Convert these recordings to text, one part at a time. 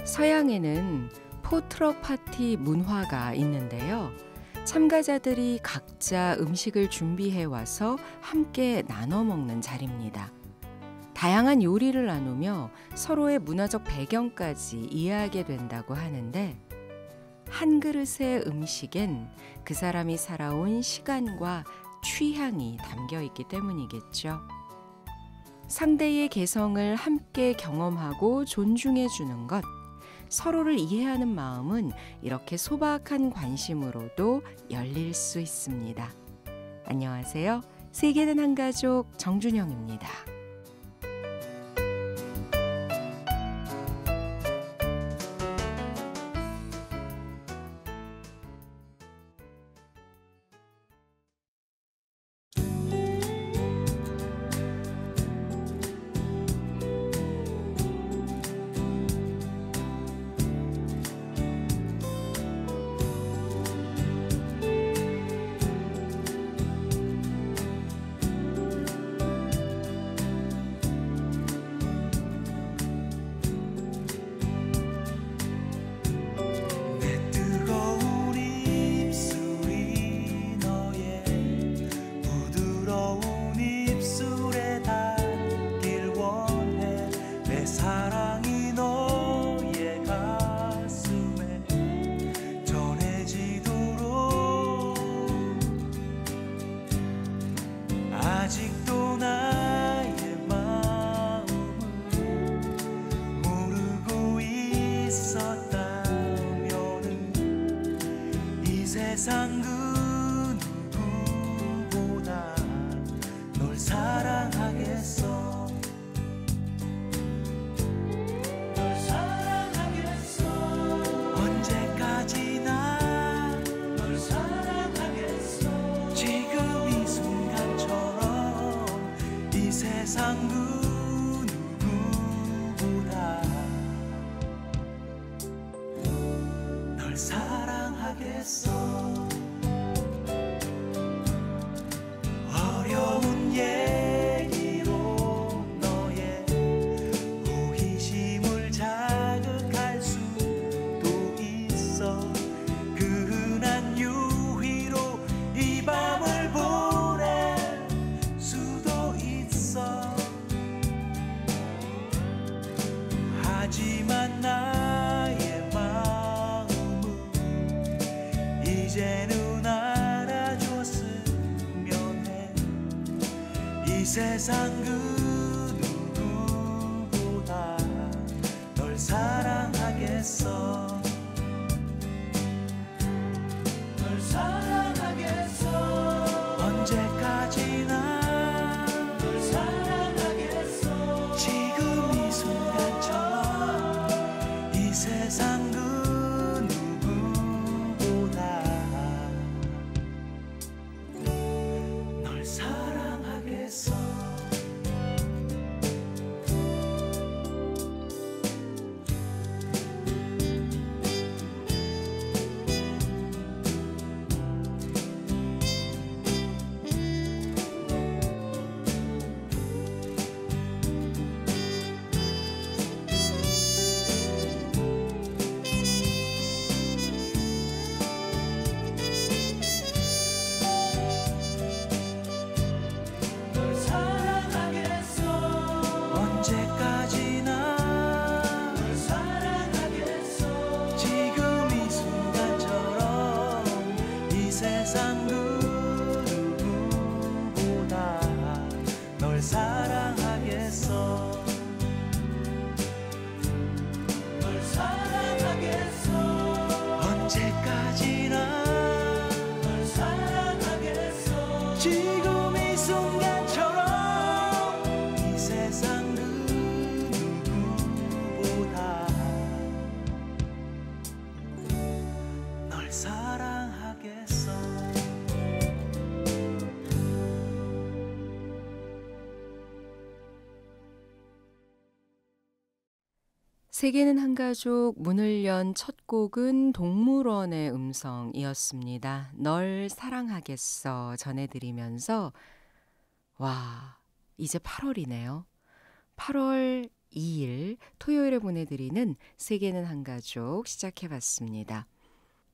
서양에는 포트럭 파티 문화가 있는데요. 참가자들이 각자 음식을 준비해 와서 함께 나눠 먹는 자리입니다. 다양한 요리를 나누며 서로의 문화적 배경까지 이해하게 된다고 하는데, 한 그릇의 음식엔 그 사람이 살아온 시간과 취향이 담겨 있기 때문이겠죠. 상대의 개성을 함께 경험하고 존중해 주는 것, 서로를 이해하는 마음은 이렇게 소박한 관심으로도 열릴 수 있습니다. 안녕하세요. 세계는 한 가족 정준영입니다. 아직도 나의 마음을 모르고 있었다면은 이 세상 그 누구보다 널 사랑하겠어. 널 사랑하겠어. 언제까지나 널 사랑하겠어. 지금 이 순간처럼 이 세상 그 누구보다 널 사랑하겠어. 어려운 얘기로 너의 호기심을 자극할 수도 있어. 그 흔한 유희로 이 밤을 보낼 수도 있어. 하지만 나의 마음은 이제는 알아줬으면 해. 이 세상 그 누구보다 널 사랑하겠어. 널 사랑하겠어. 언제까지나 널 사랑하겠어. 지금 이 순간처럼 이 세상 그 누구보다 널 사랑하겠어. 널 사랑하겠어. 언제까지나 널 사랑하겠어. 지금 이 순간처럼 이 세상 그 누구보다 널 사랑하겠어. 널 사랑하겠어. 언제까지나 널 사랑하겠어. 지금 이 순간처럼 이 세상 그 누구보다 널 사랑하겠어. 세계는 한 가족 문을 연 첫 곡은 동물원의 음성이었습니다. 널 사랑하겠어 전해드리면서, 와, 이제 8월이네요. 8월 2일 토요일에 보내드리는 세계는 한가족 시작해봤습니다.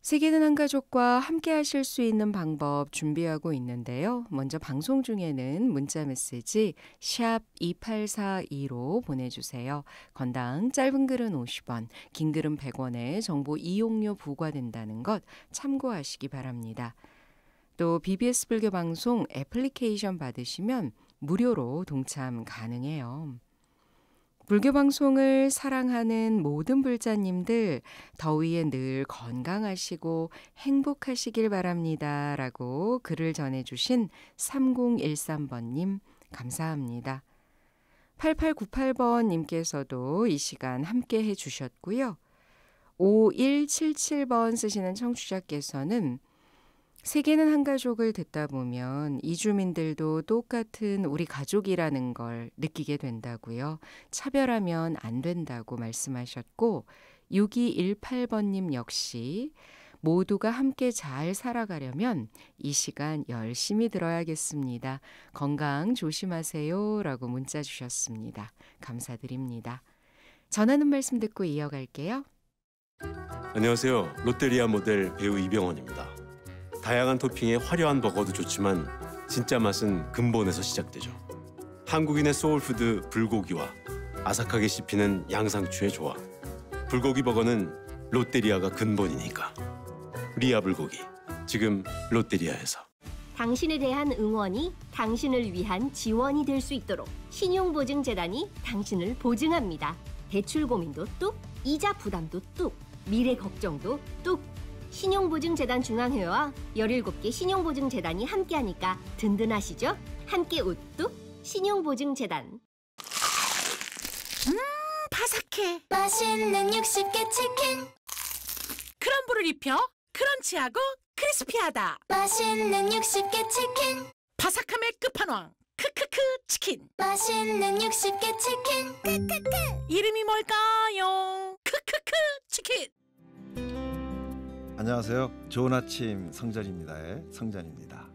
세계는 한가족과 함께 하실 수 있는 방법 준비하고 있는데요. 먼저 방송 중에는 문자 메시지 샵 2842로 보내주세요. 건당 짧은 글은 50원, 긴 글은 100원에 정보 이용료 부과된다는 것 참고하시기 바랍니다. 또 BBS 불교 방송 애플리케이션 받으시면 무료로 동참 가능해요. 불교 방송을 사랑하는 모든 불자님들 더위에 늘 건강하시고 행복하시길 바랍니다. 라고 글을 전해주신 3013번님 감사합니다. 8898번님께서도 이 시간 함께 해주셨고요. 5177번 쓰시는 청취자께서는 세계는 한가족을 듣다 보면 이주민들도 똑같은 우리 가족이라는 걸 느끼게 된다고요. 차별하면 안 된다고 말씀하셨고 6218번님 역시 모두가 함께 잘 살아가려면 이 시간 열심히 들어야겠습니다. 건강 조심하세요 라고 문자 주셨습니다. 감사드립니다. 전하는 말씀 듣고 이어갈게요. 안녕하세요. 롯데리아 모델 배우 이병헌입니다. 다양한 토핑의 화려한 버거도 좋지만 진짜 맛은 근본에서 시작되죠. 한국인의 소울푸드 불고기와 아삭하게 씹히는 양상추의 조화. 불고기 버거는 롯데리아가 근본이니까. 리아 불고기, 지금 롯데리아에서. 당신에 대한 응원이 당신을 위한 지원이 될 수 있도록 신용보증재단이 당신을 보증합니다. 대출 고민도 뚝, 이자 부담도 뚝, 미래 걱정도 뚝. 신용보증재단 중앙회와 17개 신용보증재단이 함께하니까 든든하시죠? 함께 우뚝 신용보증재단. 바삭해. 맛있는 60개 치킨. 크럼블을 입혀 크런치하고 크리스피하다. 맛있는 60개 치킨. 바삭함의 끝판왕 크크크 치킨. 맛있는 60개 치킨. 크크크. 이름이 뭘까요? 크크크 치킨. 안녕하세요. 좋은 아침 성전입니다의 성전입니다.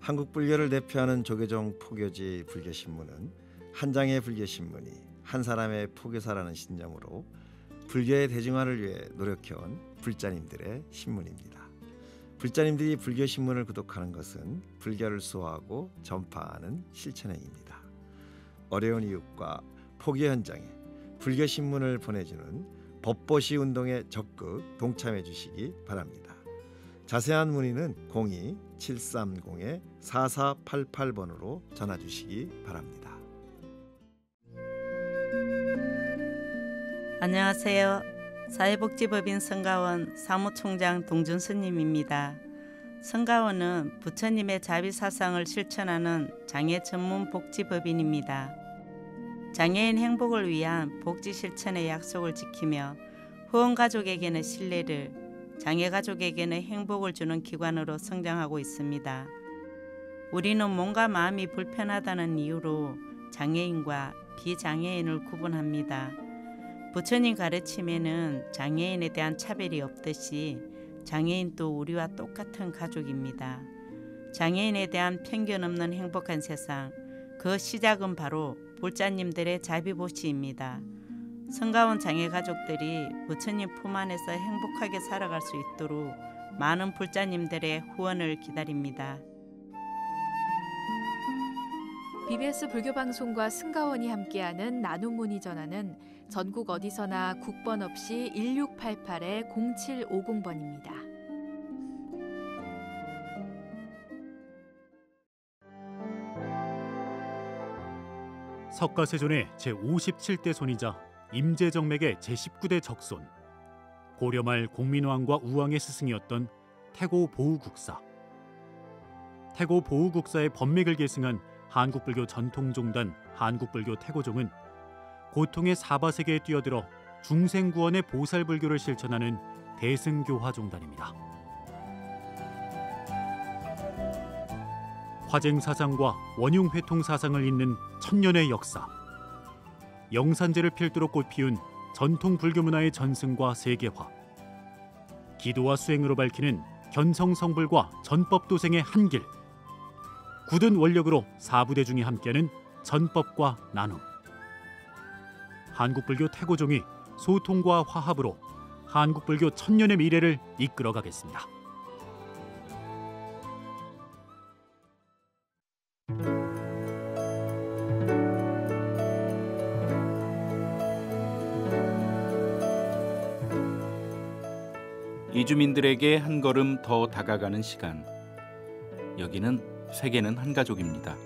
한국 불교를 대표하는 조계종 포교지 불교신문은 한 장의 불교신문이 한 사람의 포교사라는 신념으로 불교의 대중화를 위해 노력해온 불자님들의 신문입니다. 불자님들이 불교신문을 구독하는 것은 불교를 수호하고 전파하는 실천행입니다. 어려운 이웃과 포교 현장에 불교신문을 보내주는 법보시 운동에 적극 동참해 주시기 바랍니다. 자세한 문의는 02-730-4488번으로 전화 주시기 바랍니다. 안녕하세요. 사회복지법인 성가원 사무총장 동준스님입니다. 성가원은 부처님의 자비사상을 실천하는 장애 전문 복지법인입니다. 장애인 행복을 위한 복지 실천의 약속을 지키며 후원가족에게는 신뢰를, 장애가족에게는 행복을 주는 기관으로 성장하고 있습니다. 우리는 몸과 마음이 불편하다는 이유로 장애인과 비장애인을 구분합니다. 부처님 가르침에는 장애인에 대한 차별이 없듯이 장애인도 우리와 똑같은 가족입니다. 장애인에 대한 편견 없는 행복한 세상, 그 시작은 바로 불자님들의 자비보시입니다. 성가원 장애가족들이 부처님 품 안에서 행복하게 살아갈 수 있도록 많은 불자님들의 후원을 기다립니다. BBS 불교방송과 승가원이 함께하는 나눔 문의 전화는 전국 어디서나 국번 없이 1688-0750번입니다. 석가세존의 제57대 손이자 임제정맥의 제19대 적손, 고려말 공민왕과 우왕의 스승이었던 태고 보우국사. 태고 보우국사의 법맥을 계승한 한국불교 전통종단 한국불교 태고종은 고통의 사바세계에 뛰어들어 중생구원의 보살불교를 실천하는 대승교화종단입니다. 화쟁사상과 원흉회통사상을 잇는 천년의 역사, 영산제를 필두로 꽃피운 전통 불교문화의 전승과 세계화, 기도와 수행으로 밝히는 견성성불과 전법도생의 한길, 굳은 원력으로 사부대중이 함께하는 전법과 나눔. 한국불교 태고종이 소통과 화합으로 한국불교 천년의 미래를 이끌어가겠습니다. 이주민들에게 한 걸음 더 다가가는 시간. 여기는 세계는 한 가족입니다.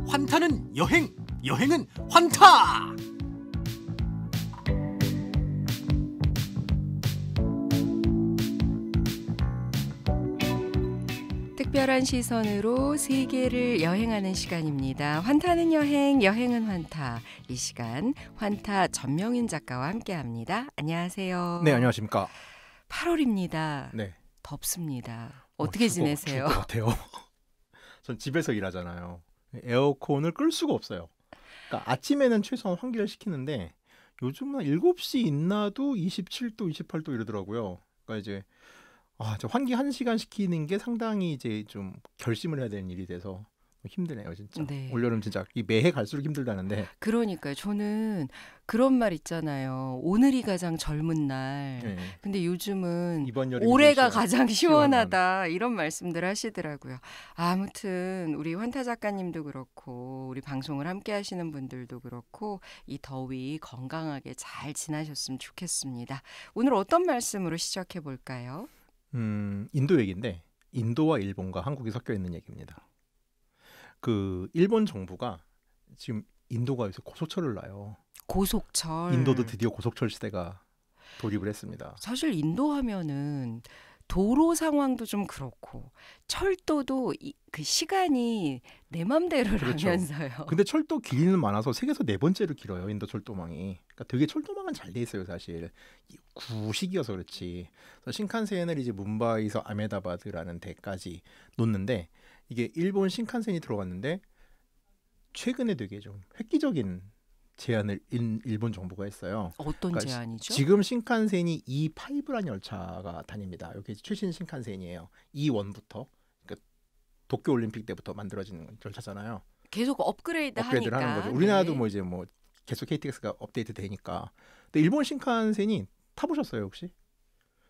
환타는 여행, 여행은 환타! 특별한 시선으로 세계를 여행하는 시간입니다. 환타는 여행, 여행은 환타. 이 시간 환타 전명인 작가와 함께합니다. 안녕하세요. 네, 안녕하십니까. 8월입니다. 네. 덥습니다. 어떻게 지내세요? 죽을 것 같아요. 전 집에서 일하잖아요. 에어컨을 끌 수가 없어요. 그러니까 아침에는 최소한 환기를 시키는데 요즘은 7시 있나도 27도, 28도 이러더라고요. 그러니까 이제 저 환기 1시간 시키는 게 상당히 이제 좀 결심을 해야 되는 일이 돼서 힘드네요, 진짜. 네. 올여름 진짜 이 매해 갈수록 힘들다는데. 그러니까요. 저는 그런 말 있잖아요. 오늘이 가장 젊은 날. 네. 근데 요즘은 이번 여름이 올해가 제일 가장 시원하다. 이런 말씀들 하시더라고요. 아무튼 우리 환타 작가님도 그렇고 우리 방송을 함께 하시는 분들도 그렇고 이 더위 건강하게 잘 지나셨으면 좋겠습니다. 오늘 어떤 말씀으로 시작해 볼까요? 인도 얘기인데 인도와 일본과 한국이 섞여 있는 얘기입니다. 그 일본 정부가 지금 인도가 요새 고속철을 놔요. 고속철. 인도도 드디어 고속철 시대가 돌입을 했습니다. 사실 인도 하면은 도로 상황도 좀 그렇고 철도도 그 시간이 내 맘대로라면서요. 그렇죠. 근데 철도 길이는 많아서 세계에서 4번째로 길어요. 인도 철도망이. 그러니까 되게 철도망은 잘 돼 있어요, 사실. 구식이어서 그렇지. 그래서 신칸센을 이제 뭄바이에서 아메다바드라는 데까지 놓는데 이게 일본 신칸센이 들어갔는데 최근에 되게 좀 획기적인 제안을 일본 정부가 했어요. 어떤 제안이죠? 지금 신칸센이 E5라는 열차가 다닙니다. 여기 최신 신칸센이에요. E1부터 그러니까 도쿄올림픽 때부터 만들어지는 열차잖아요. 계속 업그레이드를 하는 거죠. 우리나라도 뭐 이제 뭐 계속 KTX가 업데이트 되니까. 근데 일본 신칸센이 타보셨어요 혹시?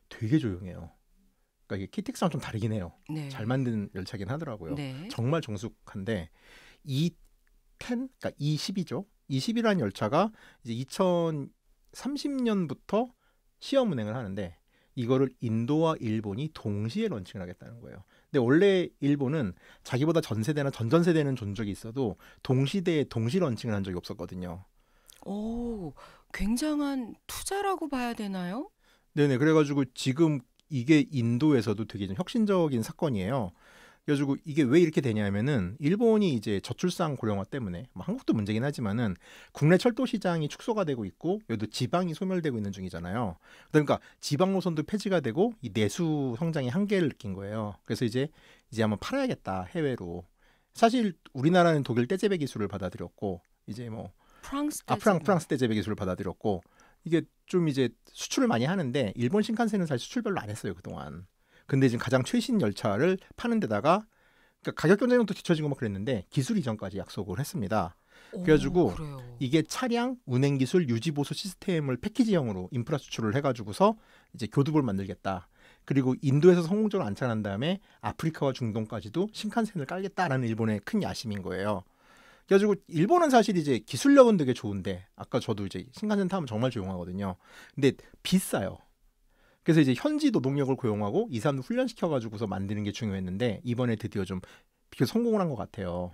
되게 조용해요. 그러니까 이게 KTX랑 좀 다르긴 해요. 네. 잘 만든 열차긴 하더라고요. 네. 정말 정숙한데 E10, 그러니까 E10이죠. E10이라는 열차가 이제 2030년부터 시험 운행을 하는데 이거를 인도와 일본이 동시에 런칭을 하겠다는 거예요. 근데 원래 일본은 자기보다 전세대나 전전세대는 존 적이 있어도 동시대에 동시 런칭을 한 적이 없었거든요. 오, 굉장한 투자라고 봐야 되나요? 네네. 그래가지고 지금 이게 인도에서도 되게 좀 혁신적인 사건이에요. 그래가지고 이게 왜 이렇게 되냐면은 일본이 이제 저출산 고령화 때문에 뭐 한국도 문제긴 하지만은 국내 철도 시장이 축소가 되고 있고 여기도 지방이 소멸되고 있는 중이잖아요. 그러니까 지방 노선도 폐지가 되고 이 내수 성장의 한계를 느낀 거예요. 그래서 이제 한번 팔아야겠다 해외로. 사실 우리나라는 독일 떼제베 기술을 받아들였고 이제 뭐 프랑스 떼제베 기술을 받아들였고 이게 좀 이제 수출을 많이 하는데 일본 신칸센은 사실 수출 별로 안 했어요 그동안. 근데 지금 가장 최신 열차를 파는 데다가 그러니까 가격 경쟁력도 뒤처지고 막 그랬는데 기술 이전까지 약속을 했습니다. 그래가지고 이게 차량 운행 기술 유지 보수 시스템을 패키지형으로 인프라 수출을 해가지고서 이제 교두보를 만들겠다. 그리고 인도에서 성공적으로 안착한 다음에 아프리카와 중동까지도 신칸센을 깔겠다라는 일본의 큰 야심인 거예요. 그래가지고 일본은 사실 이제 기술력은 되게 좋은데 아까 저도 이제 신칸센 타면 정말 조용하거든요. 근데 비싸요. 그래서 이제 현지 노동력을 고용하고 이 사람들 훈련시켜가지고서 만드는 게 중요했는데 이번에 드디어 좀 비교 성공을 한 것 같아요.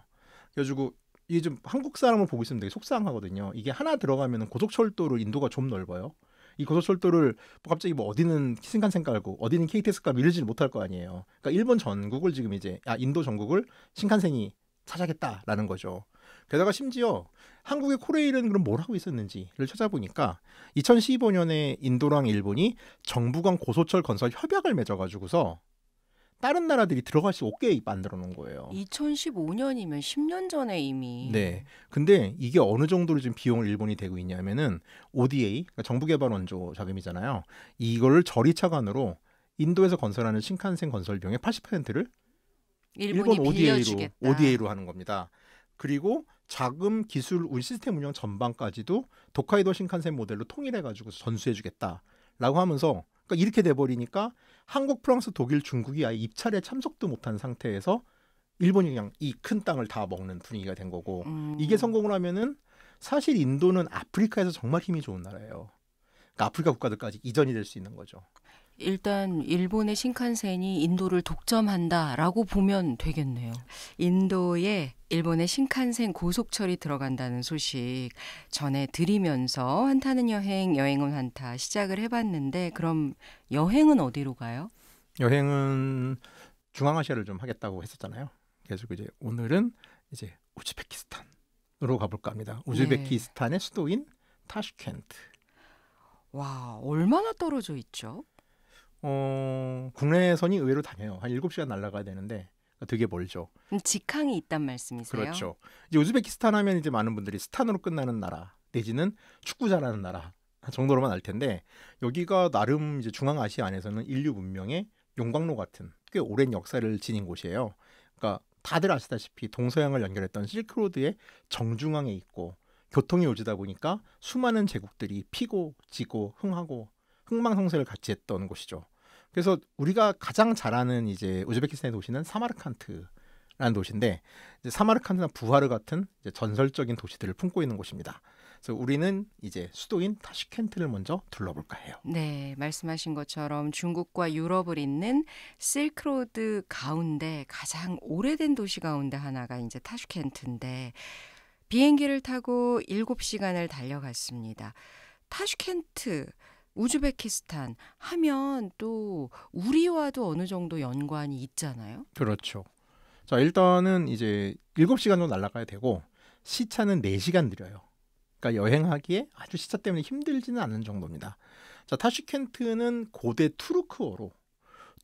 그래가지고 이게 좀 한국 사람을 보고 있으면 되게 속상하거든요. 이게 하나 들어가면 고속철도를 인도가 좀 넓어요. 이 고속철도를 갑자기 뭐 어디는 신칸센 깔고 어디는 KTX 깔고 이러지는 못할 거 아니에요. 그러니까 일본 전국을 지금 이제 인도 전국을 신칸센이 차지하겠다라는 거죠. 게다가 심지어 한국의 코레일은 그럼 뭘 하고 있었는지를 찾아보니까 2015년에 인도랑 일본이 정부 간 고속철 건설 협약을 맺어가지고서 다른 나라들이 들어갈 수 없게 만들어 놓은 거예요. 2015년이면 10년 전에 이미. 네. 근데 이게 어느 정도로 지금 비용을 일본이 대고 있냐면은 ODA, 그러니까 정부개발원조 자금이잖아요. 이걸 저리차관으로 인도에서 건설하는 신칸센 건설 비용의 80%를 일본 ODA로 하는 겁니다. 그리고 자금, 기술, 시스템 운영 전반까지도 도카이도 신칸센 모델로 통일해가지고 전수해주겠다라고 하면서 그러니까 이렇게 돼버리니까 한국, 프랑스, 독일, 중국이 아예 입찰에 참석도 못한 상태에서 일본이 그냥 이 큰 땅을 다 먹는 분위기가 된 거고 이게 성공을 하면은 사실 인도는 아프리카에서 정말 힘이 좋은 나라예요. 그러니까 아프리카 국가들까지 이전이 될 수 있는 거죠. 일단 일본의 신칸센이 인도를 독점한다라고 보면 되겠네요. 인도에 일본의 신칸센 고속철이 들어간다는 소식 전해드리면서 환타는 여행은 환타 시작을 해봤는데 그럼 여행은 어디로 가요? 여행은 중앙아시아를 좀 하겠다고 했었잖아요. 그래서 이제 오늘은 이제 우즈베키스탄으로 가볼까 합니다. 우즈베키스탄의 수도인 타슈켄트. 와, 얼마나 떨어져 있죠? 국내선이 의외로 다녀요. 한 7시간 날아가야 되는데 되게 멀죠. 직항이 있단 말씀이세요? 그렇죠. 이제 우즈베키스탄 하면 이제 많은 분들이 스탄으로 끝나는 나라 내지는 축구 잘하는 나라 정도로만 알 텐데 여기가 나름 이제 중앙아시아 안에서는 인류 문명의 용광로 같은 꽤 오랜 역사를 지닌 곳이에요. 그러니까 다들 아시다시피 동서양을 연결했던 실크로드의 정중앙에 있고 교통이 오지다 보니까 수많은 제국들이 피고 지고 흥하고 흥망성쇠를 같이 했던 곳이죠. 그래서 우리가 가장 잘 아는 이제 우즈베키스탄의 도시는 사마르칸트라는 도시인데 이제 사마르칸트나 부하르 같은 이제 전설적인 도시들을 품고 있는 곳입니다. 그래서 우리는 이제 수도인 타슈켄트를 먼저 둘러볼까 해요. 네, 말씀하신 것처럼 중국과 유럽을 잇는 실크로드 가운데 가장 오래된 도시 가운데 하나가 이제 타슈켄트인데 비행기를 타고 7시간을 달려갔습니다. 타슈켄트 우즈베키스탄 하면 또 우리와도 어느 정도 연관이 있잖아요. 그렇죠. 자, 일단은 이제 7시간도 날아가야 되고 시차는 4시간 느려요. 그러니까 여행하기에 아주 시차 때문에 힘들지는 않은 정도입니다. 자, 타슈켄트는 고대 투르크어로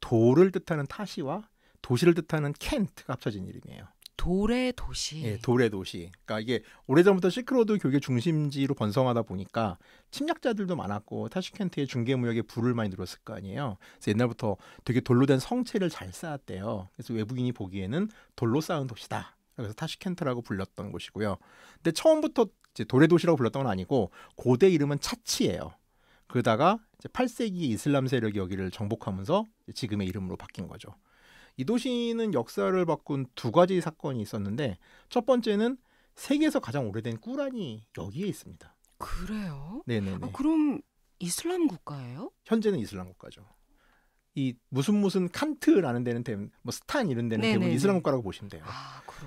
돌을 뜻하는 타시와 도시를 뜻하는 켄트가 합쳐진 이름이에요. 돌의 도시. 네, 돌의 도시. 그러니까 이게 오래전부터 실크로드 교계 중심지로 번성하다 보니까 침략자들도 많았고 타슈켄트의 중개무역에 불을 많이 들었을 거 아니에요. 그래서 옛날부터 되게 돌로 된 성체를 잘 쌓았대요. 그래서 외국인이 보기에는 돌로 쌓은 도시다. 그래서 타슈켄트라고 불렸던 곳이고요. 근데 처음부터 이제 돌의 도시라고 불렀던 건 아니고 고대 이름은 차치예요. 그러다가 이제 8세기 이슬람 세력이 여기를 정복하면서 지금의 이름으로 바뀐 거죠. 이 도시는 역사를 바꾼 2가지 사건이 있었는데 첫 번째는 세계에서 가장 오래된 꾸란이 여기에 있습니다. 그래요? 네네네. 그럼 이슬람 국가예요? 현재는 이슬람 국가죠. 이 무슨 칸트라는 데는 뭐 스탄 이런 데는 대부분 이슬람 국가라고 보시면 돼요.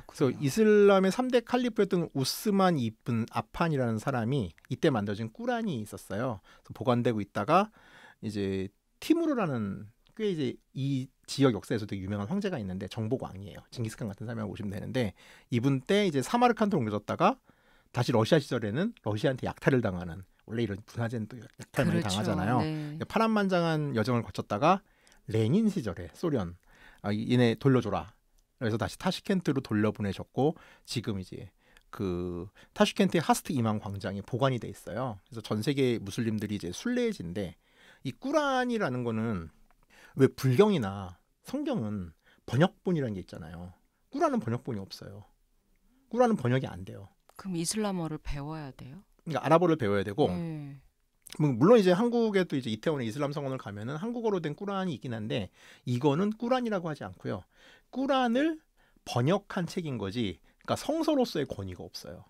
그래서 이슬람의 3대 칼리프였던 우스만 이븐 아판이라는 사람이 이때 만들어진 꾸란이 있었어요. 그래서 보관되고 있다가 이제 티무르라는 꽤 이제 이 지역 역사에서도 유명한 황제가 있는데 정복왕이에요. 징기스칸 같은 사람이라고 보시면 되는데 이분 때 이제 사마르칸트로 옮겨졌다가 다시 러시아 시절에는 러시아한테 약탈을 당하는 원래 이런 분화제는 또 약탈을 많이 당하잖아요. 네. 파란만장한 여정을 거쳤다가 레닌 시절에 소련 얘네 돌려줘라. 그래서 다시 타슈켄트로 돌려보내셨고 지금 이제 그 타슈켄트의 하스트 이만 광장에 보관이 돼 있어요. 그래서 전 세계 무슬림들이 이제 순례지인데 이 꾸란이라는 거는 왜 불경이나 성경은 번역본이라는 게 있잖아요. 꾸란은 번역본이 없어요. 꾸란은 번역이 안 돼요. 그럼 이슬람어를 배워야 돼요? 그러니까 아랍어를 배워야 되고 물론 이제 한국에도 이제 이태원에 이슬람 성원을 가면은 한국어로 된 꾸란이 있긴 한데 이거는 꾸란이라고 하지 않고요. 꾸란을 번역한 책인 거지. 그러니까 성서로서의 권위가 없어요.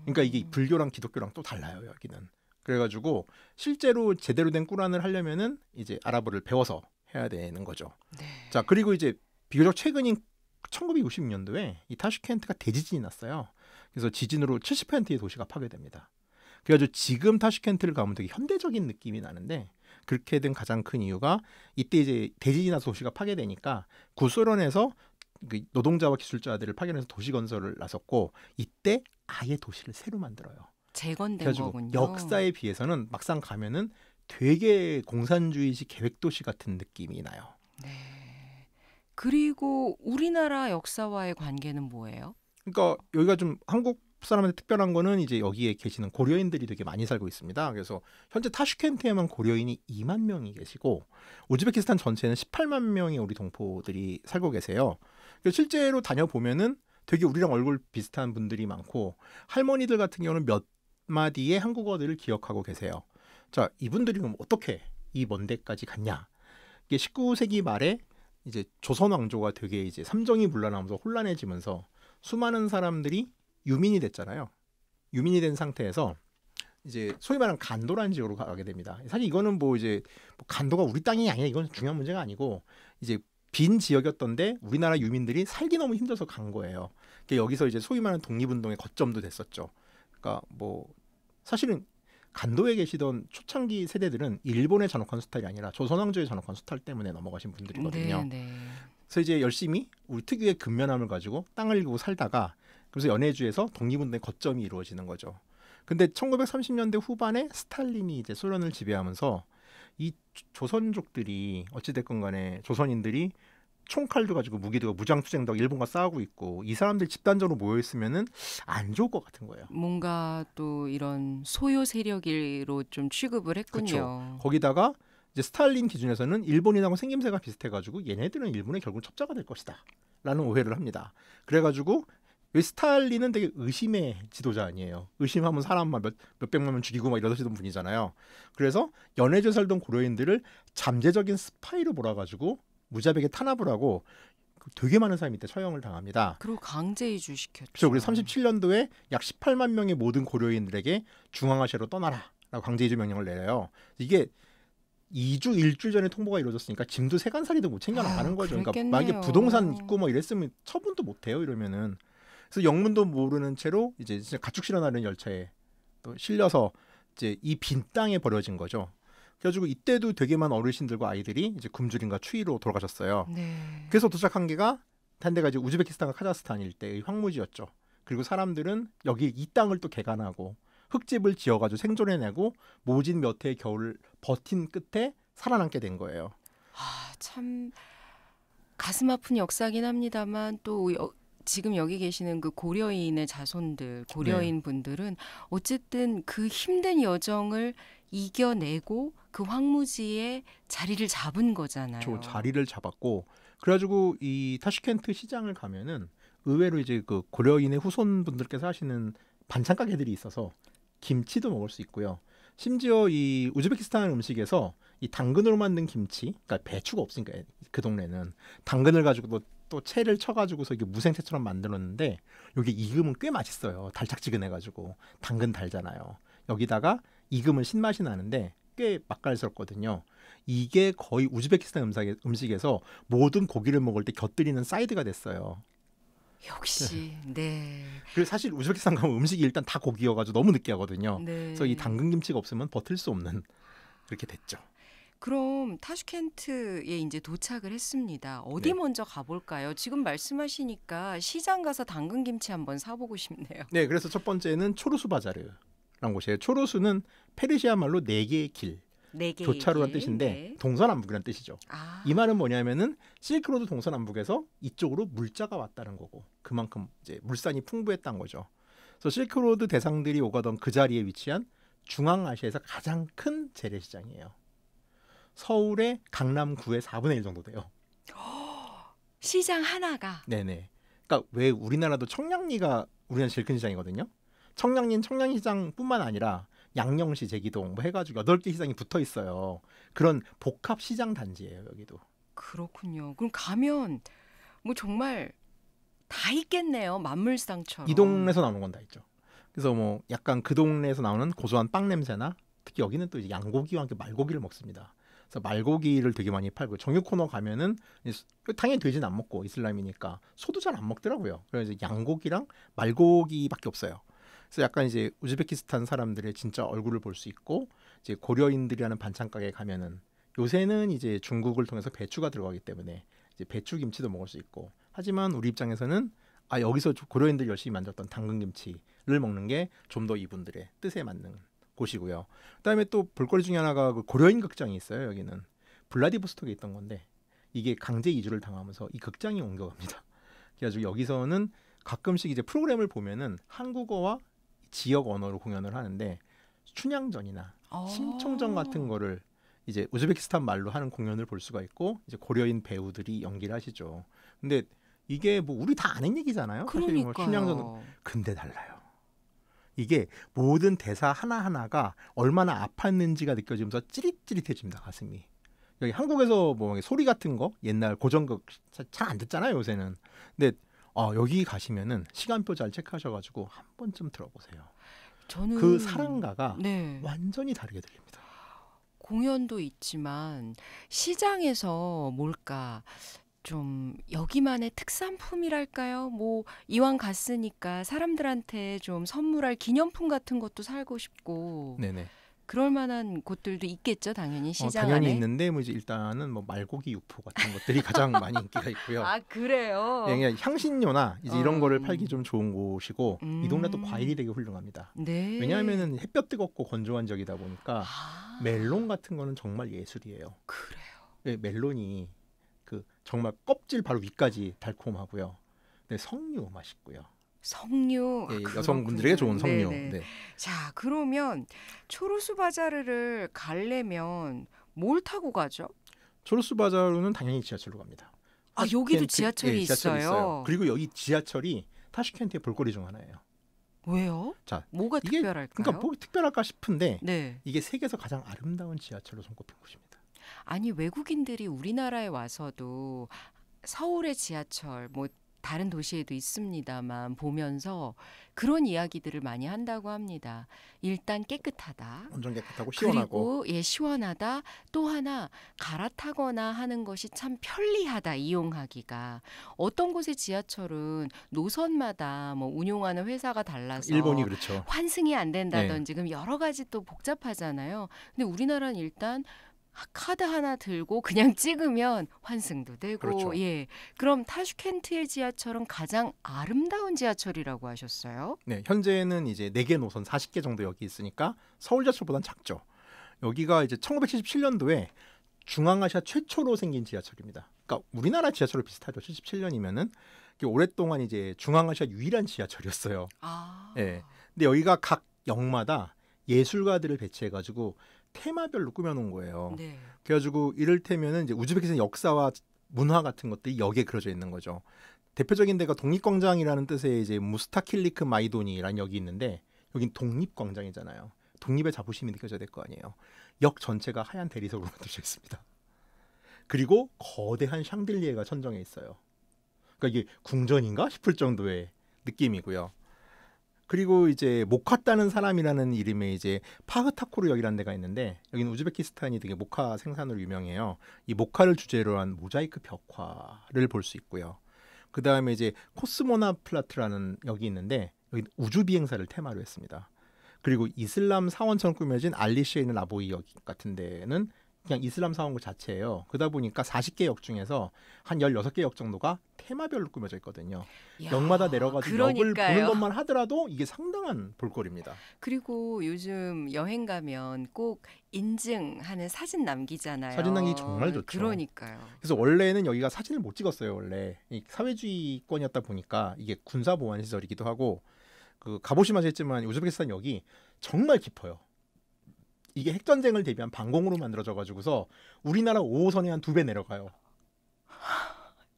그러니까 이게 불교랑 기독교랑 또 달라요, 여기는. 그래가지고 실제로 제대로 된 꾸란을 하려면은 이제 아랍어를 배워서 해야 되는 거죠. 네. 자, 그리고 이제 비교적 최근인 1960년도에 이 타슈켄트가 대지진이 났어요. 그래서 지진으로 70%의 도시가 파괴됩니다. 그래가지고 지금 타슈켄트를 가면 되게 현대적인 느낌이 나는데 그렇게 된 가장 큰 이유가 이때 이제 대지진이 나서 도시가 파괴되니까 구소련에서 그 노동자와 기술자들을 파견해서 도시 건설을 나섰고 이때 아예 도시를 새로 만들어요. 재건된 거군요. 역사에 비해서는 막상 가면은 되게 공산주의식 계획도시 같은 느낌이 나요. 네. 그리고 우리나라 역사와의 관계는 뭐예요? 그러니까 여기가 좀 한국 사람한테 특별한 거는 이제 여기에 계시는 고려인들이 되게 많이 살고 있습니다. 그래서 현재 타슈켄트에만 고려인이 2만 명이 계시고 우즈베키스탄 전체는 18만 명의 우리 동포들이 살고 계세요. 실제로 다녀보면은 되게 우리랑 얼굴 비슷한 분들이 많고 할머니들 같은 경우는 몇 마디의 한국어들을 기억하고 계세요. 자, 이분들이 그럼 어떻게 이 먼 데까지 갔냐? 이게 19세기 말에 이제 조선 왕조가 되게 이제 삼정이 물러나면서 혼란해지면서 수많은 사람들이 유민이 됐잖아요. 유민이 된 상태에서 이제 소위 말하는 간도라는 지역으로 가게 됩니다. 사실 이거는 뭐 이제 간도가 우리 땅이 아니야. 이건 중요한 문제가 아니고 이제 빈 지역이었던데 우리나라 유민들이 살기 너무 힘들어서 간 거예요. 그러니까 여기서 이제 소위 말하는 독립운동의 거점도 됐었죠. 그러니까 뭐 사실은 간도에 계시던 초창기 세대들은 일본의 잔혹한 수탈이 아니라 조선왕조의 잔혹한 수탈 때문에 넘어가신 분들이거든요. 네. 그래서 이제 열심히 우리 특유의 근면함을 가지고 땅을 일구고 살다가 그래서 연해주에서 독립운동의 거점이 이루어지는 거죠. 근데 1930년대 후반에 스탈린이 이제 소련을 지배하면서 이 조선족들이 어찌됐건 간에 조선인들이 총칼도 가지고 무기도 무장투쟁도 일본과 싸우고 있고 이 사람들 집단적으로 모여 있으면은 안 좋을 것 같은 거예요. 뭔가 또 이런 소요 세력으로 좀 취급을 했군요. 그렇죠. 거기다가 이제 스탈린 기준에서는 일본인하고 생김새가 비슷해가지고 얘네들은 일본의 결국 첩자가 될 것이다라는 오해를 합니다. 그래가지고 왜 스탈린은 되게 의심의 지도자 아니에요. 의심하면 사람만 몇백만 명 죽이고 막 이러시던 분이잖아요. 그래서 연해주에 살던 고려인들을 잠재적인 스파이로 몰아가지고 무자백에 탄압을 하고 되게 많은 사람이 이때 처형을 당합니다. 그리고 강제 이주시켰죠. 그렇죠. 그래서 37년도에 약 18만 명의 모든 고려인들에게 중앙아시아로 떠나라라고 강제 이주 명령을 내려요. 이게 2주 일주일 전에 통보가 이루어졌으니까 짐도 세간살이도 못 챙겨 나가는 거죠. 그러니까 만약에 부동산 있고 뭐 이랬으면 처분도 못 해요. 이러면은. 그래서 영문도 모르는 채로 이제 가축 실현하는 열차에 또 실려서 이제 이 빈 땅에 버려진 거죠. 그래가지고 이때도 되게 많은 어르신들과 아이들이 이제 굶주림과 추위로 돌아가셨어요. 네. 그래서 도착한 데가 이제 우즈베키스탄과 카자흐스탄 일대의 황무지였죠. 그리고 사람들은 여기 이 땅을 또 개간하고 흙집을 지어가지고 생존해내고 모진 몇 해의 겨울을 버틴 끝에 살아남게 된 거예요. 아, 참 가슴 아픈 역사긴 합니다만 또 지금 여기 계시는 그 고려인의 자손들, 고려인 분들은 어쨌든 그 힘든 여정을 이겨내고 그 황무지에 자리를 잡은 거잖아요. 저 자리를 잡았고 그래가지고 이 타슈켄트 시장을 가면은 의외로 이제 그 고려인의 후손분들께서 하시는 반찬 가게들이 있어서 김치도 먹을 수 있고요. 심지어 이 우즈베키스탄 음식에서 이 당근으로 만든 김치, 그러니까 배추가 없으니까 그 동네는 당근을 가지고 또 채를 쳐가지고서 이게 무생채처럼 만들었는데 여기 익으면 꽤 맛있어요. 달짝지근해가지고 당근 달잖아요. 여기다가 익으면 신맛이 나는데 꽤 맛깔스럽거든요. 이게 거의 우즈베키스탄 음식에서 모든 고기를 먹을 때 곁들이는 사이드가 됐어요. 역시 네. 그래서 사실 우즈베키스탄 가면 음식이 일단 다 고기여가지고 너무 느끼하거든요. 네. 그래서 이 당근김치가 없으면 버틸 수 없는 그렇게 됐죠. 그럼 타슈켄트에 이제 도착을 했습니다. 어디 먼저 가볼까요? 지금 말씀하시니까 시장 가서 당근김치 한번 사보고 싶네요. 네, 그래서 첫 번째는 초르수 바자르라는 곳이에요. 초르수는 페르시아 말로 네 개의 길, 교차로란 뜻인데 동서남북이란 뜻이죠. 이 말은 뭐냐면은 실크로드 동서남북에서 이쪽으로 물자가 왔다는 거고 그만큼 이제 물산이 풍부했다는 거죠. 그래서 실크로드 대상들이 오가던 그 자리에 위치한 중앙아시아에서 가장 큰 재래시장이에요. 서울의 강남구의 4분의 1 정도 돼요. 시장 하나가. 네네. 그러니까 왜 우리나라도 청량리가 우리나라 제일 큰 시장이거든요. 청량리는 청량시장뿐만 아니라 양령시, 제기동 뭐 해가지고 8개 시장이 붙어 있어요. 그런 복합 시장 단지예요 여기도. 그렇군요. 그럼 가면 뭐 정말 다 있겠네요. 만물상처럼. 이 동네에서 나오는 건 다 있죠. 그래서 뭐 약간 그 동네에서 나오는 고소한 빵 냄새나 특히 여기는 또 이제 양고기와 함께 말고기를 먹습니다. 그래서 말고기를 되게 많이 팔고 정육 코너 가면은 당연히 돼지는 안 먹고 이슬람이니까 소도 잘 안 먹더라고요. 그래서 양고기랑 말고기밖에 없어요. 그래서 약간 이제 우즈베키스탄 사람들의 진짜 얼굴을 볼 수 있고 이제 고려인들이 하는 반찬 가게 가면은 요새는 이제 중국을 통해서 배추가 들어가기 때문에 이제 배추 김치도 먹을 수 있고 하지만 우리 입장에서는 여기서 고려인들 열심히 만들었던 당근김치를 먹는 게 좀 더 이분들의 뜻에 맞는 곳이고요. 그다음에 또 볼거리 중에 하나가 그 고려인 극장이 있어요. 여기는 블라디보스톡에 있던 건데 이게 강제 이주를 당하면서 이 극장이 옮겨갑니다. 그래가지고 여기서는 가끔씩 이제 프로그램을 보면은 한국어와 지역 언어로 공연을 하는데 춘향전이나 심청전 같은 거를 이제 우즈베키스탄 말로 하는 공연을 볼 수가 있고 이제 고려인 배우들이 연기를 하시죠. 근데 이게 뭐 우리 다 아는 얘기잖아요. 사실 뭐 춘향전 근데 달라요. 이게 모든 대사 하나하나가 얼마나 아팠는지가 느껴지면서 찌릿찌릿해집니다. 가슴이. 여기 한국에서 뭐 소리 같은 거 옛날 고전극 잘 안 듣잖아요. 요새는. 근데 여기 가시면은 시간표 잘 체크하셔가지고 한 번쯤 들어보세요. 저는 그 사랑가가 네. 완전히 다르게 들립니다. 공연도 있지만 시장에서 뭘까 좀 여기만의 특산품이랄까요? 뭐 이왕 갔으니까 사람들한테 좀 선물할 기념품 같은 것도 사고 싶고 네네. 그럴 만한 곳들도 있겠죠, 당연히 시장 당연히 안에. 있는데 뭐 이제 일단은 뭐 말고기 육포 같은 것들이 가장 많이 인기가 있고요. 아 그래요? 예, 그냥 향신료나 이제 이런 거를 팔기 좀 좋은 곳이고 이 동네 또 과일이 되게 훌륭합니다. 네. 왜냐하면은 햇볕 뜨겁고 건조한 지역이다 보니까 멜론 같은 거는 정말 예술이에요. 그래요. 예, 멜론이 그 정말 껍질 바로 위까지 달콤하고요. 네, 석류 맛있고요. 석류. 예, 여성분들에게 좋은 석류. 네네. 네. 자, 그러면 초로수 바자르를 가려면 뭘 타고 가죠? 초로수 바자르는 당연히 지하철로 갑니다. 여기도 지하철이 지하철이 있어요. 그리고 여기 지하철이 타슈켄트의 볼거리 중 하나예요. 왜요? 자, 뭐가 이게 특별할까요? 그러니까 뭐 특별할까 싶은데 네. 이게 세계에서 가장 아름다운 지하철로 손꼽힌 곳입니다. 아니 외국인들이 우리나라에 와서도 서울의 지하철 뭐 다른 도시에도 있습니다만 보면서 그런 이야기들을 많이 한다고 합니다. 일단 깨끗하다. 완전 깨끗하고 시원하고. 그리고 시원하다. 또 하나 갈아타거나 하는 것이 참 편리하다. 이용하기가. 어떤 곳의 지하철은 노선마다 뭐 운용하는 회사가 달라서 일본이 그렇죠. 환승이 안 된다든지 그럼 여러 가지 또 복잡하잖아요. 근데 우리나라는 일단 카드 하나 들고 그냥 찍으면 환승도 되고 그렇죠. 예. 그럼 타슈켄트의 지하철은 가장 아름다운 지하철이라고 하셨어요? 네, 현재는 이제 4개 노선 40개 정도 여기 있으니까 서울 지하철보단 작죠. 여기가 이제 1977년도에 중앙아시아 최초로 생긴 지하철입니다. 그러니까 우리나라 지하철로 비슷하죠. 77년이면은 오랫동안 이제 중앙아시아 유일한 지하철이었어요. 예. 근데 여기가 각 역마다 예술가들을 배치해가지고 테마별로 꾸며놓은 거예요. 네. 그래가지고 이를테면은 이제 우즈베키스탄 역사와 문화 같은 것들이 여기에 그려져 있는 거죠. 대표적인 데가 독립광장이라는 뜻의 이제 무스타킬리크 마이도니라는 역이 있는데 여긴 독립광장이잖아요. 독립의 자부심이 느껴져야 될 거 아니에요. 역 전체가 하얀 대리석으로 만들어져 있습니다. 그리고 거대한 샹들리에가 천정해 있어요. 그러니까 이게 궁전인가 싶을 정도의 느낌이고요. 그리고 이제 모카따는 사람이라는 이름의 이제 파흐타코르 역이라는 데가 있는데 여기는 우즈베키스탄이 되게 모카 생산으로 유명해요. 이 모카를 주제로 한 모자이크 벽화를 볼 수 있고요. 그 다음에 이제 코스모나 플라트라는 역이 있는데 여기 우주 비행사를 테마로 했습니다. 그리고 이슬람 사원처럼 꾸며진 알리시에 있는 아보이 역 같은 데는 그냥 이슬람 사원구 자체예요. 그러다 보니까 40개 역 중에서 한 16개 역 정도가 테마별로 꾸며져 있거든요. 야, 역마다 내려가지고 역을 그러니까요. 보는 것만 하더라도 이게 상당한 볼거리입니다. 그리고 요즘 여행 가면 꼭 인증하는 사진 남기잖아요. 사진 남기기 정말 좋죠. 그러니까요. 그래서 원래는 여기가 사진을 못 찍었어요. 원래 이 사회주의권이었다 보니까 이게 군사 보안 시설이기도 하고 그 가보시면 아시겠지만 우즈베키스탄 역이 정말 깊어요. 이게 핵전쟁을 대비한 방공으로 만들어져 가지고서 우리나라 5호선에 한 2배 내려가요.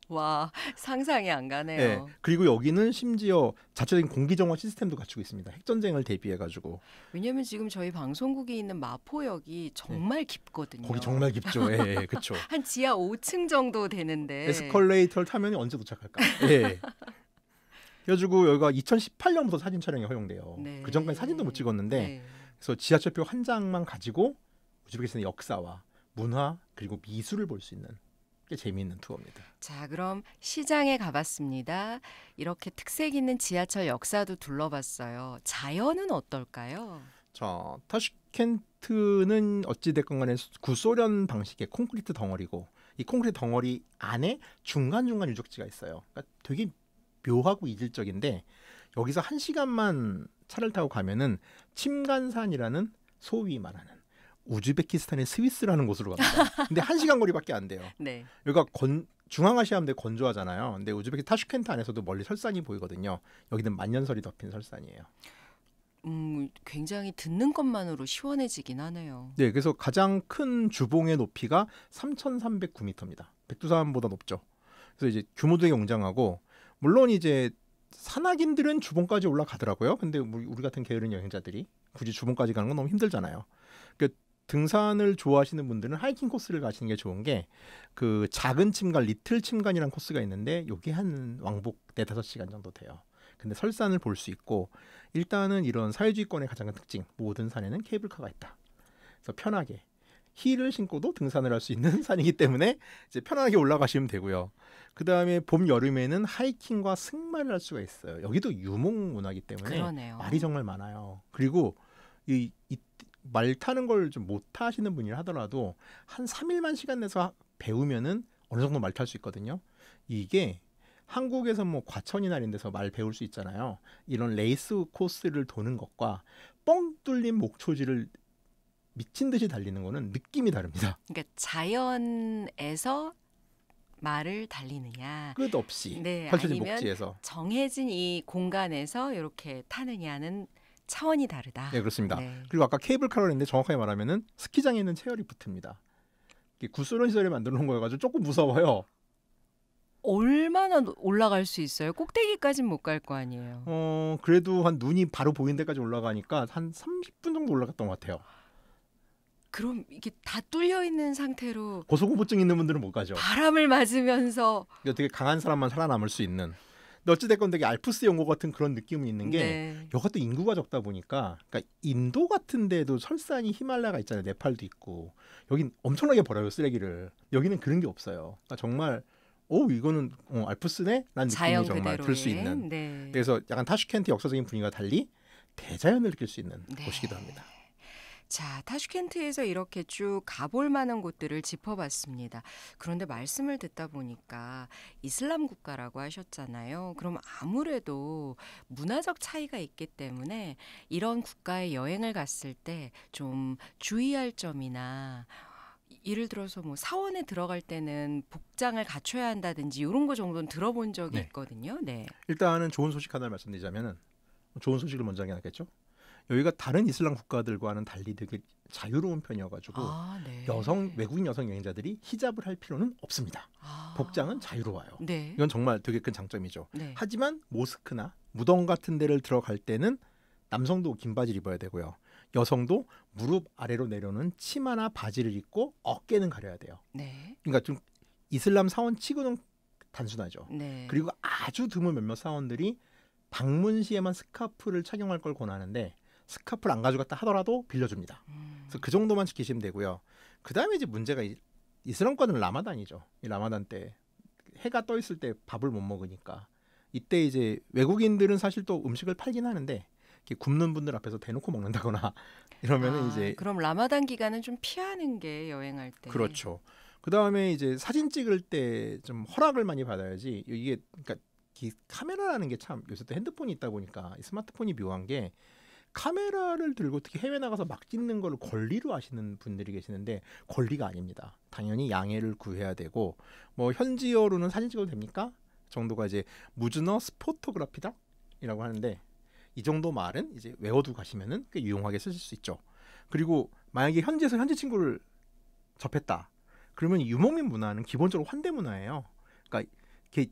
와, 상상이 안 가네요. 네. 그리고 여기는 심지어 자체적인 공기정화 시스템도 갖추고 있습니다. 핵전쟁을 대비해 가지고. 왜냐하면 지금 저희 방송국에 있는 마포역이 정말 깊거든요. 거기 정말 깊죠. 예, 그렇죠. 한 지하 5층 정도 되는데. 에스컬레이터를 타면 언제 도착할까? 예. 그래가지고 여기가 2018년부터 사진 촬영이 허용돼요. 네. 그 전까지 사진도 못 찍었는데 네. 그래서 지하철표 한 장만 가지고 우즈베키스탄의 역사와 문화 그리고 미술을 볼 수 있는 꽤 재미있는 투어입니다. 자, 그럼 시장에 가봤습니다. 이렇게 특색 있는 지하철 역사도 둘러봤어요. 자연은 어떨까요? 자, 타슈켄트는 어찌됐건 간에 구소련 방식의 콘크리트 덩어리고 이 콘크리트 덩어리 안에 중간중간 유적지가 있어요. 그러니까 되게 묘하고 이질적인데 여기서 1시간만 차를 타고 가면은 침간산이라는 소위 말하는 우즈베키스탄의 스위스라는 곳으로 갑니다. 근데 1시간 거리밖에 안 돼요. 네. 여기가 중앙아시아 하면 되게 건조하잖아요. 근데 우즈베키 타슈켄트 안에서도 멀리 설산이 보이거든요. 여기는 만년설이 덮인 설산이에요. 굉장히 듣는 것만으로 시원해지긴 하네요. 네, 그래서 가장 큰 주봉의 높이가 3,309m입니다. 백두산보다 높죠. 그래서 이제 규모도 되게 웅장하고 물론 이제 산악인들은 주봉까지 올라가더라고요. 근데 우리 같은 게으른 여행자들이 굳이 주봉까지 가는 건 너무 힘들잖아요. 그러니까 등산을 좋아하시는 분들은 하이킹 코스를 가시는 게 좋은 게 그 작은 침간, 리틀 침간이라는 코스가 있는데 요게 한 왕복 4-5시간 정도 돼요. 근데 설산을 볼 수 있고 일단은 이런 사회주의권의 가장 큰 특징, 모든 산에는 케이블카가 있다. 그래서 편하게 힐을 신고도 등산을 할 수 있는 산이기 때문에 이제 편하게 올라가시면 되고요. 그 다음에 봄, 여름에는 하이킹과 승마를 할 수가 있어요. 여기도 유목 문화이기 때문에 그러네요. 말이 정말 많아요. 그리고 이 말 타는 걸 좀 못 타시는 분이라 하더라도 한 3일만 시간 내서 배우면은 어느 정도 말 탈 수 있거든요. 이게 한국에서 뭐 과천이나 이런 데서 말 배울 수 있잖아요. 이런 레이스 코스를 도는 것과 뻥 뚫린 목초지를 미친 듯이 달리는 거는 느낌이 다릅니다. 그러니까 자연에서 말을 달리느냐, 끝없이 네, 펼쳐진 아니면 목지에서 정해진 이 공간에서 이렇게 타느냐는 차원이 다르다. 네, 그렇습니다. 네. 그리고 아까 케이블카로 했는데 정확하게 말하면은 스키장에 있는 체어리프트입니다. 이게 구소련 시절에 만들어 놓은 거여가지고 조금 무서워요. 얼마나 올라갈 수 있어요? 꼭대기까지는 못 갈 거 아니에요. 그래도 한 눈이 바로 보이는 데까지 올라가니까 한 30분 정도 올라갔던 것 같아요. 그럼 이게 다 뚫려 있는 상태로 고소공포증 있는 분들은 못 가죠. 바람을 맞으면서 되게 강한 사람만 살아남을 수 있는. 근데 어찌됐건 되게 알프스에 온 것 같은 그런 느낌이 있는 게 네. 여기도 인구가 적다 보니까 그러니까 인도 같은 데도 설산이 히말라야가 있잖아요. 네팔도 있고 여긴 엄청나게 버려요 쓰레기를. 여기는 그런 게 없어요. 그러니까 정말 이거는 알프스네? 라는 느낌이 정말 들 수 있는. 네. 그래서 약간 타슈켄트 역사적인 분위기와 달리 대자연을 느낄 수 있는 네. 곳이기도 합니다. 자, 타슈켄트에서 이렇게 쭉 가볼 만한 곳들을 짚어봤습니다. 그런데 말씀을 듣다 보니까 이슬람 국가라고 하셨잖아요. 그럼 아무래도 문화적 차이가 있기 때문에 이런 국가에 여행을 갔을 때 좀 주의할 점이나 예를 들어서 뭐 사원에 들어갈 때는 복장을 갖춰야 한다든지 이런 거 정도는 들어본 적이 네. 있거든요. 네. 일단은 좋은 소식 하나를 말씀드리자면은 좋은 소식을 먼저 하겠죠. 여기가 다른 이슬람 국가들과는 달리 되게 자유로운 편이어가지고 네. 외국인 여성 여행자들이 히잡을 할 필요는 없습니다. 복장은 자유로워요. 네. 이건 정말 되게 큰 장점이죠. 네. 하지만 모스크나 무덤 같은 데를 들어갈 때는 남성도 긴 바지를 입어야 되고요. 여성도 무릎 아래로 내려오는 치마나 바지를 입고 어깨는 가려야 돼요. 네. 그러니까 좀 이슬람 사원 치고는 단순하죠. 네. 그리고 아주 드문 몇몇 사원들이 방문 시에만 스카프를 착용할 걸 권하는데 스카프를 안 가져갔다 하더라도 빌려줍니다. 그래서 그 정도만 지키시면 되고요. 그 다음에 이제 문제가 이슬람과는 라마단이죠. 이 라마단 때 해가 떠 있을 때 밥을 못 먹으니까 이때 이제 외국인들은 사실 또 음식을 팔긴 하는데 이렇게 굶는 분들 앞에서 대놓고 먹는다거나 이러면은 이제 그럼 라마단 기간은 좀 피하는 게 여행할 때. 그렇죠. 그 다음에 이제 사진 찍을 때 좀 허락을 많이 받아야지. 이게 그러니까 이 카메라라는 게 참 요새 또 핸드폰이 있다 보니까 이 스마트폰이 묘한 게 카메라를 들고 특히 해외 나가서 막 찍는 걸 권리로 하시는 분들이 계시는데 권리가 아닙니다. 당연히 양해를 구해야 되고 뭐 현지어로는 사진 찍어도 됩니까? 정도가 이제 무즈너 스포토그라피다이라고 하는데 이 정도 말은 이제 외워두고 가시면은 꽤 유용하게 쓰실 수 있죠. 그리고 만약에 현지에서 현지 친구를 접했다. 그러면 유목민 문화는 기본적으로 환대 문화예요. 그러니까 이렇게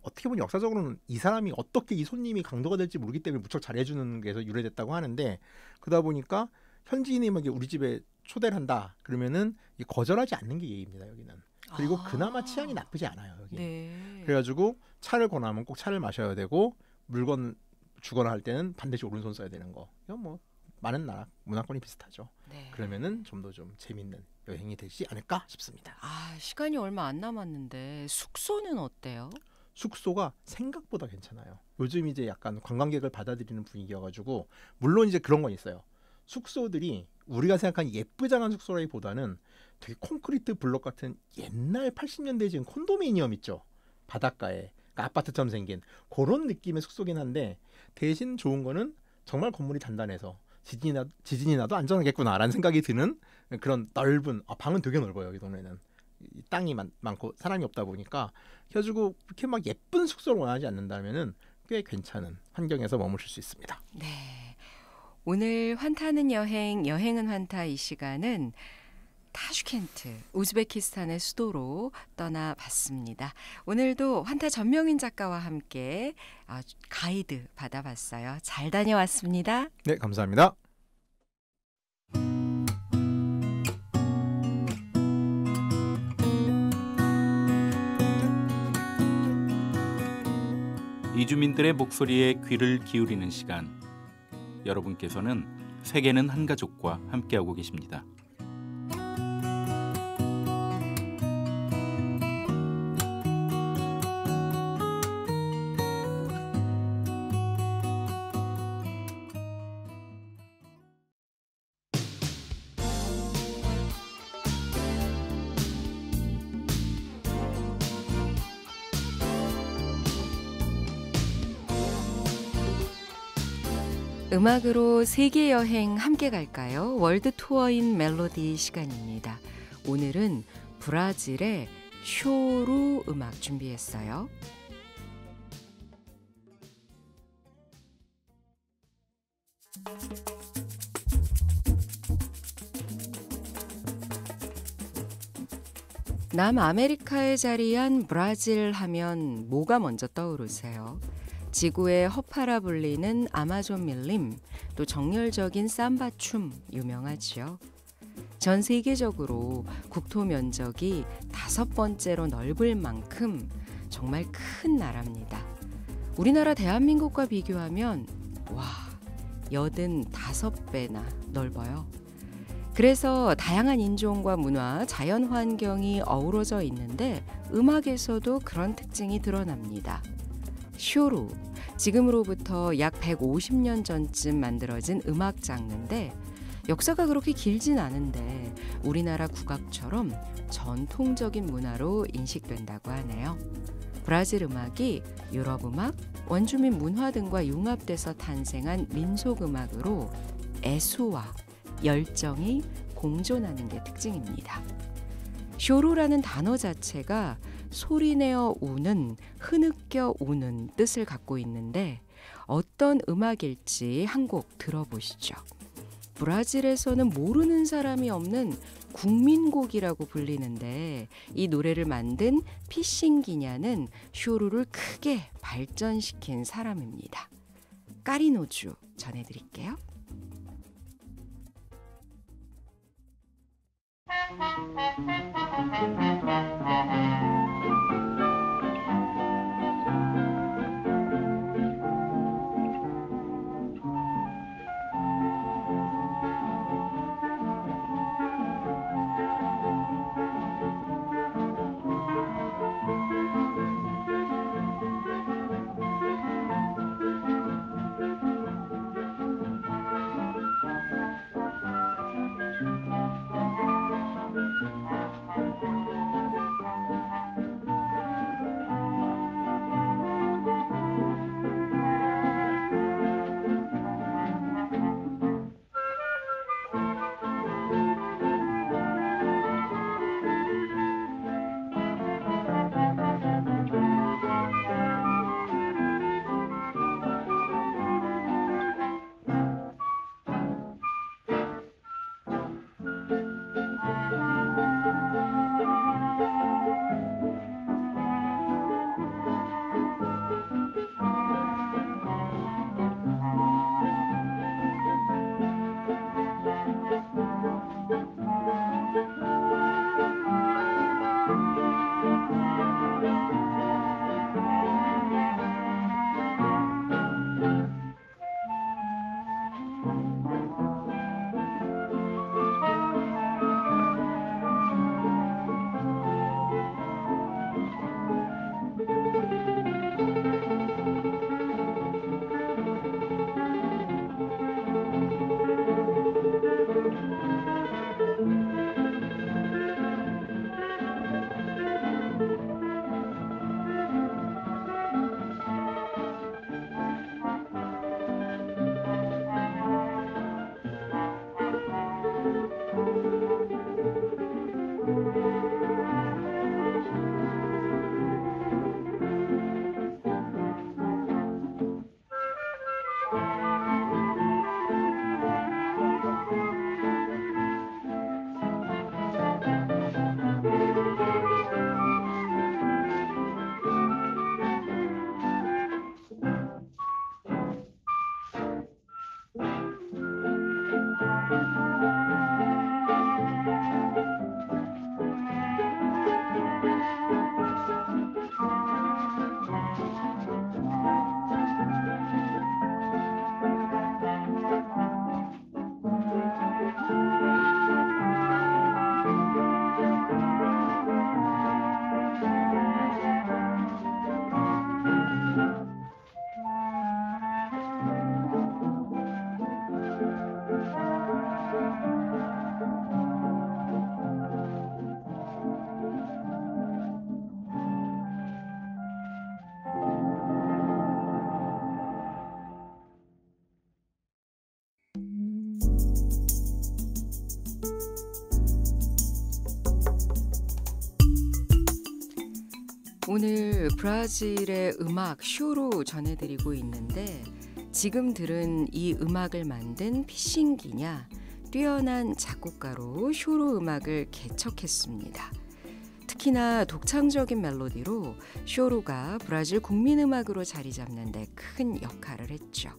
어떻게 보면 역사적으로는 이 사람이 어떻게 이 손님이 강도가 될지 모르기 때문에 무척 잘해주는 게서 유래됐다고 하는데 그러다 보니까 현지인이 막 우리 집에 초대를 한다 그러면은 거절하지 않는 게 예의입니다. 여기는. 그리고 그나마 치안이 나쁘지 않아요. 여기. 네. 그래가지고 차를 권하면 꼭 차를 마셔야 되고 물건 주거나 할 때는 반드시 오른손 써야 되는 거. 이건 뭐 많은 나라 문화권이 비슷하죠. 네. 그러면은 좀 더 좀 재밌는 여행이 되지 않을까 싶습니다. 시간이 얼마 안 남았는데 숙소는 어때요? 숙소가 생각보다 괜찮아요. 요즘 이제 약간 관광객을 받아들이는 분위기여가지고 물론 이제 그런 건 있어요. 숙소들이 우리가 생각하는 예쁘장한 숙소라기보다는 되게 콘크리트 블록 같은 옛날 80년대 지금 콘도미니엄 있죠. 바닷가에 그러니까 아파트처럼 생긴 그런 느낌의 숙소긴 한데 대신 좋은 거는 정말 건물이 단단해서 지진이 나도 안전하겠구나라는 생각이 드는 그런 넓은 방은 되게 넓어요. 여기 동네는 땅이 많고 사람이 없다 보니까 그래가지고 그렇게 막 예쁜 숙소를 원하지 않는다면은 꽤 괜찮은 환경에서 머무실 수 있습니다. 네. 오늘 환타는 여행은 환타 이 시간은 타슈켄트, 우즈베키스탄의 수도로 떠나봤습니다. 오늘도 환타 전명인 작가와 함께 가이드 받아봤어요. 잘 다녀왔습니다. 네, 감사합니다. 이주민들의 목소리에 귀를 기울이는 시간. 여러분께서는 세계는 한 가족과 함께하고 계십니다. 음악으로 세계 여행 함께 갈까요? 월드 투어인 멜로디 시간입니다. 오늘은 브라질의 쇼루 음악 준비했어요. 남아메리카에 자리한 브라질 하면 뭐가 먼저 떠오르세요? 지구의 허파라 불리는 아마존 밀림, 또 정열적인 삼바춤 유명하지요. 전 세계적으로 국토 면적이 5번째로 넓을 만큼 정말 큰 나라입니다. 우리나라 대한민국과 비교하면 85배나 넓어요. 그래서 다양한 인종과 문화, 자연 환경이 어우러져 있는데 음악에서도 그런 특징이 드러납니다. 쇼루, 지금으로부터 약 150년 전쯤 만들어진 음악 장르인데 역사가 그렇게 길진 않은데 우리나라 국악처럼 전통적인 문화로 인식된다고 하네요. 브라질 음악이 유럽 음악, 원주민 문화 등과 융합돼서 탄생한 민속 음악으로 애수와 열정이 공존하는 게 특징입니다. 쇼루라는 단어 자체가 소리내어 우는, 흐느껴 우는 뜻을 갖고 있는데 어떤 음악일지 한 곡 들어보시죠. 브라질에서는 모르는 사람이 없는 국민곡이라고 불리는데 이 노래를 만든 피싱기냐는 쇼루를 크게 발전시킨 사람입니다. 까리노주 전해드릴게요. 오늘 브라질의 음악 쇼로 전해드리고 있는데 지금 들은 이 음악을 만든 피싱기냐 뛰어난 작곡가로 쇼로 음악을 개척했습니다. 특히나 독창적인 멜로디로 쇼로가 브라질 국민음악으로 자리 잡는 데 큰 역할을 했죠.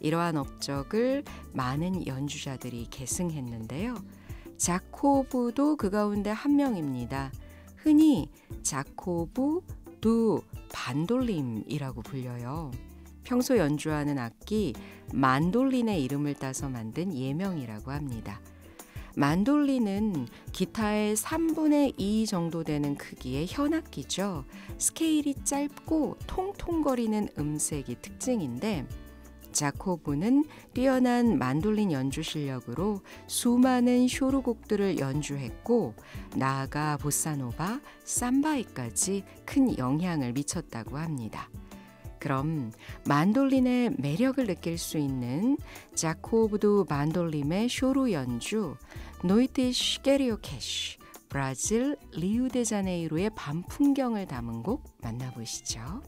이러한 업적을 많은 연주자들이 계승했는데요. 자코브도 그 가운데 한 명입니다. 흔히 자코브 두 반돌림이라고 불려요. 평소 연주하는 악기 만돌린의 이름을 따서 만든 예명이라고 합니다. 만돌린은 기타의 3분의 2 정도 되는 크기의 현악기죠. 스케일이 짧고 통통거리는 음색이 특징인데 자코브는 뛰어난 만돌린 연주 실력으로 수많은 쇼로곡들을 연주했고 나아가 보사노바, 삼바이까지 큰 영향을 미쳤다고 합니다. 그럼 만돌린의 매력을 느낄 수 있는 자코브 두 반돌림의 쇼로 연주 노이트 시게리오 캐시 브라질 리우데자네이루의 밤 풍경을 담은 곡 만나보시죠.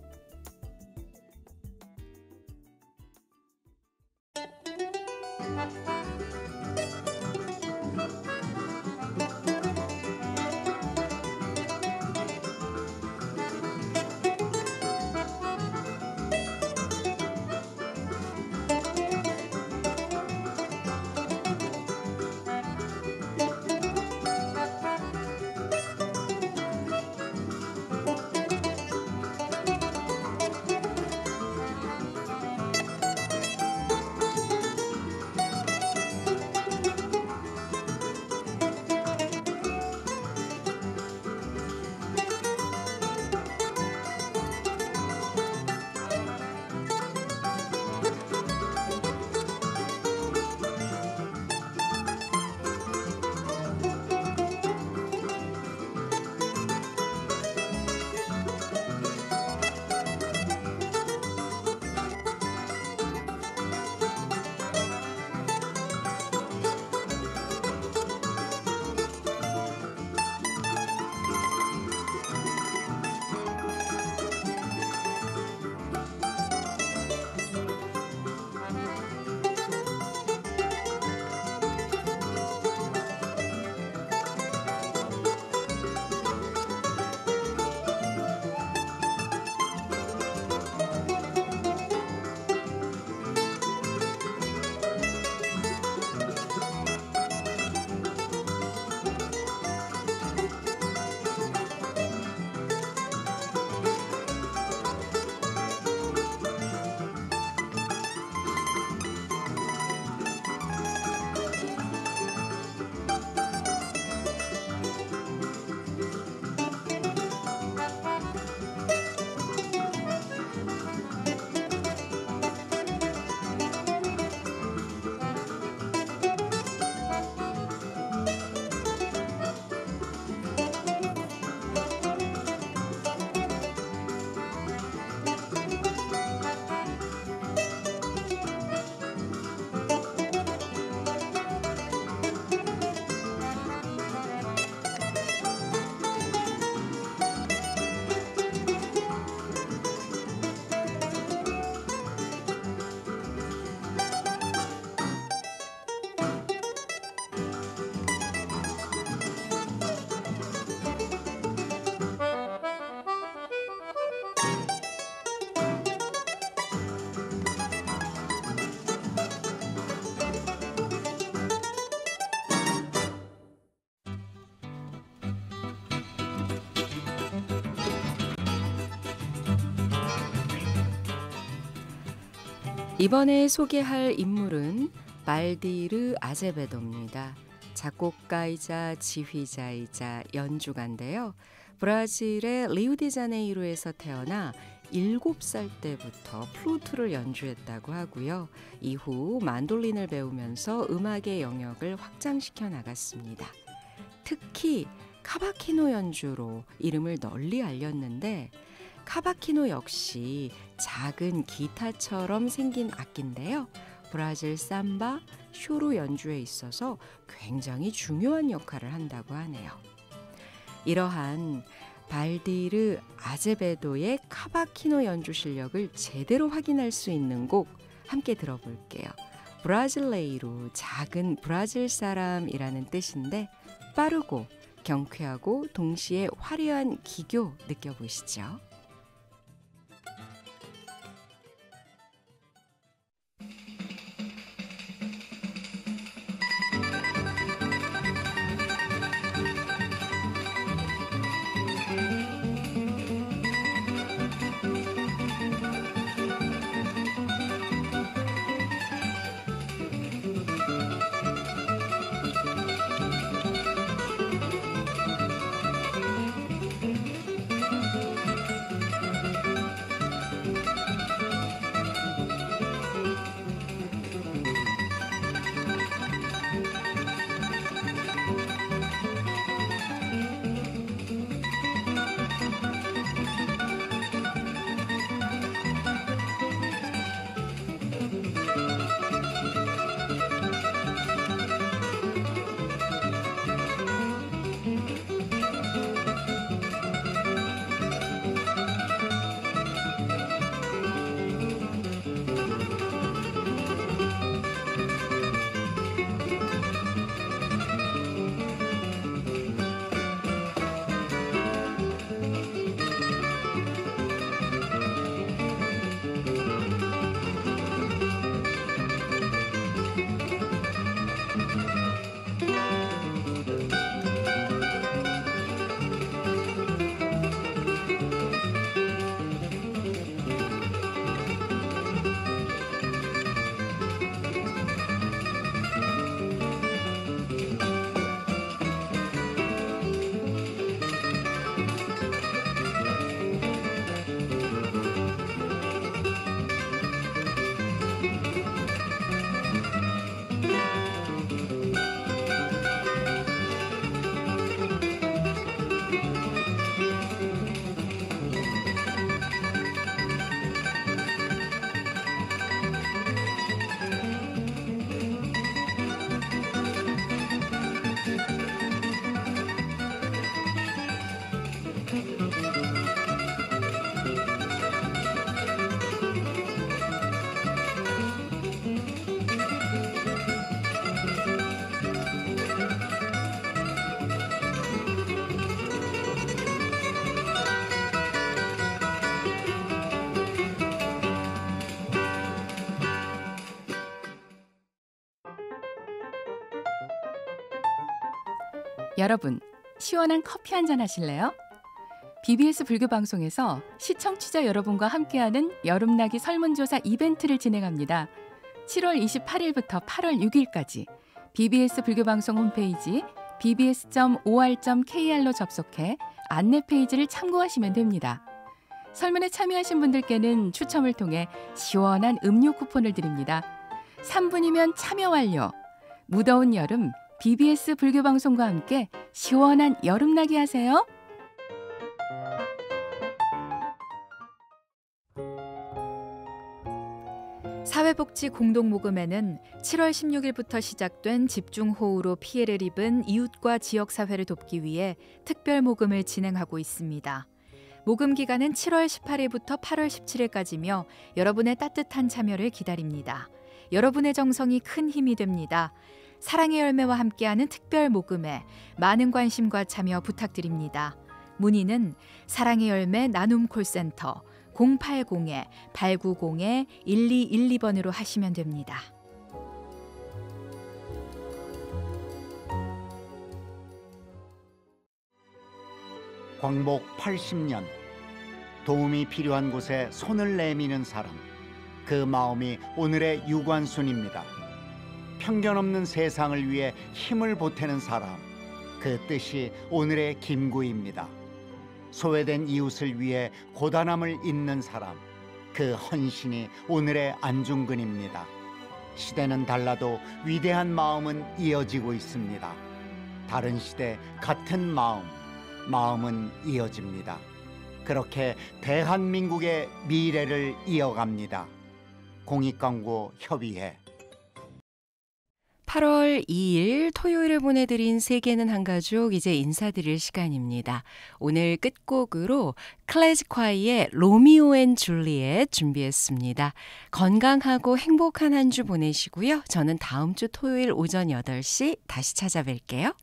이번에 소개할 인물은 발디르 아제베도입니다. 작곡가이자 지휘자이자 연주가인데요. 브라질의 리우데자네이루에서 태어나 7살 때부터 플루트를 연주했다고 하고요. 이후 만돌린을 배우면서 음악의 영역을 확장시켜 나갔습니다. 특히 카바키노 연주로 이름을 널리 알렸는데 카바키노 역시 작은 기타처럼 생긴 악기인데요. 브라질 삼바, 쇼로 연주에 있어서 굉장히 중요한 역할을 한다고 하네요. 이러한 발디르 아제베도의 카바키노 연주 실력을 제대로 확인할 수 있는 곡 함께 들어볼게요. 브라질레이로 작은 브라질 사람이라는 뜻인데 빠르고 경쾌하고 동시에 화려한 기교 느껴보시죠. 여러분, 시원한 커피 한잔 하실래요? BBS 불교방송에서 시청취자 여러분과 함께하는 여름나기 설문조사 이벤트를 진행합니다. 7월 28일부터 8월 6일까지 BBS 불교방송 홈페이지 bbs.or.kr로 접속해 안내 페이지를 참고하시면 됩니다. 설문에 참여하신 분들께는 추첨을 통해 시원한 음료 쿠폰을 드립니다. 3분이면 참여 완료! 무더운 여름 BBS 불교방송과 함께 시원한 여름나기 하세요. 사회복지 공동모금회는 7월 16일부터 시작된 집중호우로 피해를 입은 이웃과 지역사회를 돕기 위해 특별모금을 진행하고 있습니다. 모금 기간은 7월 18일부터 8월 17일까지며 여러분의 따뜻한 참여를 기다립니다. 여러분의 정성이 큰 힘이 됩니다. 사랑의 열매와 함께하는 특별모금에 많은 관심과 참여 부탁드립니다. 문의는 사랑의 열매 나눔 콜센터 080-890-1212번으로 하시면 됩니다. 광복 80년, 도움이 필요한 곳에 손을 내미는 사람, 그 마음이 오늘의 유관순입니다. 편견 없는 세상을 위해 힘을 보태는 사람, 그 뜻이 오늘의 김구입니다. 소외된 이웃을 위해 고단함을 잇는 사람, 그 헌신이 오늘의 안중근입니다. 시대는 달라도 위대한 마음은 이어지고 있습니다. 다른 시대 같은 마음은 이어집니다. 그렇게 대한민국의 미래를 이어갑니다. 공익광고 협의회. 8월 2일 토요일을 보내드린 세계는 한 가족, 이제 인사드릴 시간입니다. 오늘 끝곡으로 클래식콰이의 로미오 앤 줄리엣 준비했습니다. 건강하고 행복한 한 주 보내시고요. 저는 다음 주 토요일 오전 8시 다시 찾아뵐게요.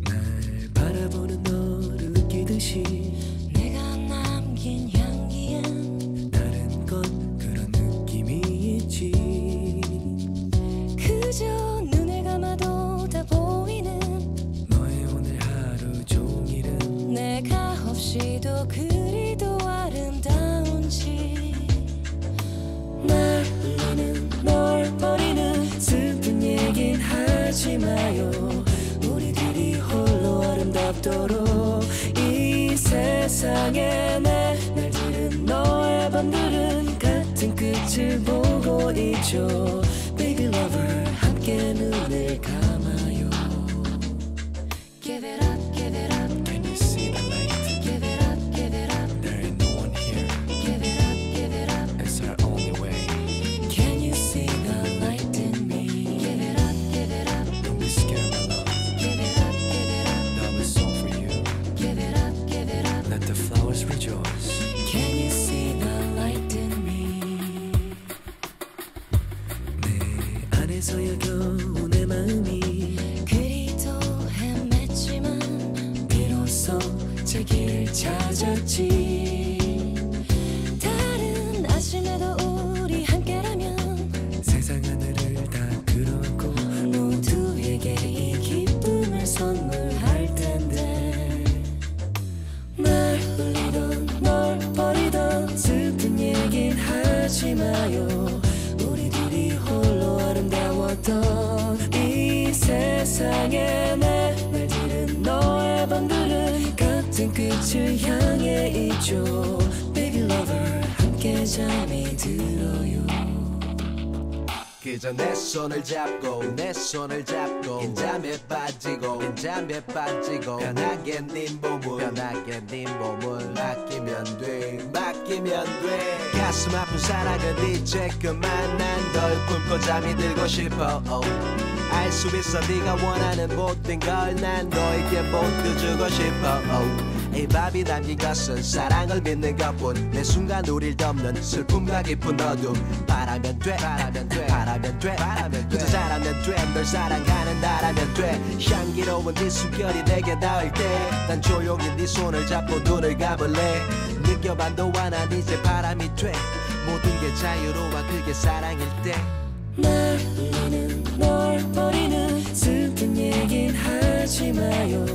날 바라보는 너를 느끼듯이 내가 남긴 향기엔 다른 건 그런 느낌이 있지. 그저 눈을 감아도 다 보이는 너의 오늘 하루 종일은 내가 없이도 그리도 아름다운지. 날 울리는 널 버리는 슬픈 얘긴 하지 마요. 우리들이 홀로 아름답도록 이 세상에 내 날들은 너의 밤들은 같은 끝을 보고 있죠. Baby lover 함께 눈을 감아요. Give it up, give it up. Can you see the light? Give it up, give it up. There ain't no one here. Give it up, give it up. It's our only way. Can you see the light in me? Give it up, give it up. Don't be scared, my love. Give it up, give it up. Love is all for you. Give it up, give it up. Let the flowers rejoice. Can you see the light in me? 내 안에서야 겨우 내 마음이 그리도 헤맸지만 비로소 제 길을 찾았지. 다른 아침에도 우리 함께라면 세상 하늘을 다 끌어안고 모두에게 이 기쁨을 선물할 텐데. 날 울리던 널 버리던 슬픈 얘긴 하지 마요. 우리들이 홀로 아름다웠던 이 세상에 내 날들은 너의 밤들은 같은 끝을 향해 있죠. Baby lover 함께 잠이 들어요. 그저 내 손을 잡고 인잠에 빠지고 편하게 네 몸을 맡기면 돼 가슴 아픈 사랑은 이제 그만 난 널 품고 잠이 들고 싶어 알 수 있어 네가 원하는 모든 걸 난 너에게 모두 주고 싶어 이 밥이 담긴 것은 사랑을 믿는 것뿐 내 순간 우릴 덮는 슬픔과 깊은 어둠 바라면 돼 그저 잘하면 돼 널 사랑하는 나라면 돼 향기로운 네 숨결이 내게 닿을 때 난 조용히 네 손을 잡고 눈을 감을래 느껴봐도 난 이제 바람이 돼 모든 게 자유로워 그게 사랑일 때 날 울리는 널 버리는 슬픈 얘긴 하지 마요.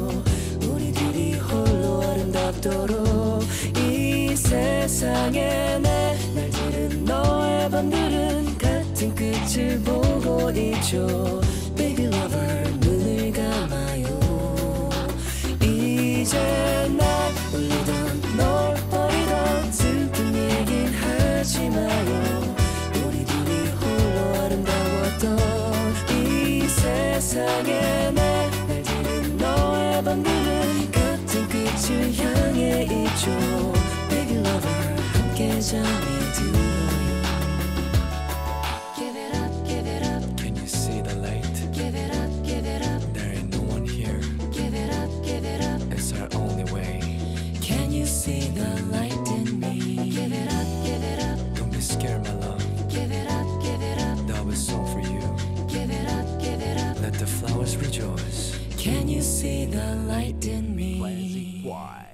우리들이 홀로 아름답도록 이 세상에 내 날들은 너의 밤들은 같은 끝을 보고 있죠. Baby lover 눈을 감아요. 이제 날 울리던 널 버리던 슬픈 얘긴 하지 마요. 우리들이 홀로 아름다웠던 이 세상에 내 날들은 너의 밤들은 같은 끝을 향해 있죠. Baby lover 함께 잠이 들어요. Give it up, give it up. Can you see the light? Give it up, give it up. There ain't no one here. Give it up, give it up. It's our only way. Can you see the light in me? Give it up, give it up. Don't be scared, my love. Give it up, give it up. Love is all for you. Give it up, give it up. Let the flowers rejoice. Can you see the light in me? Why?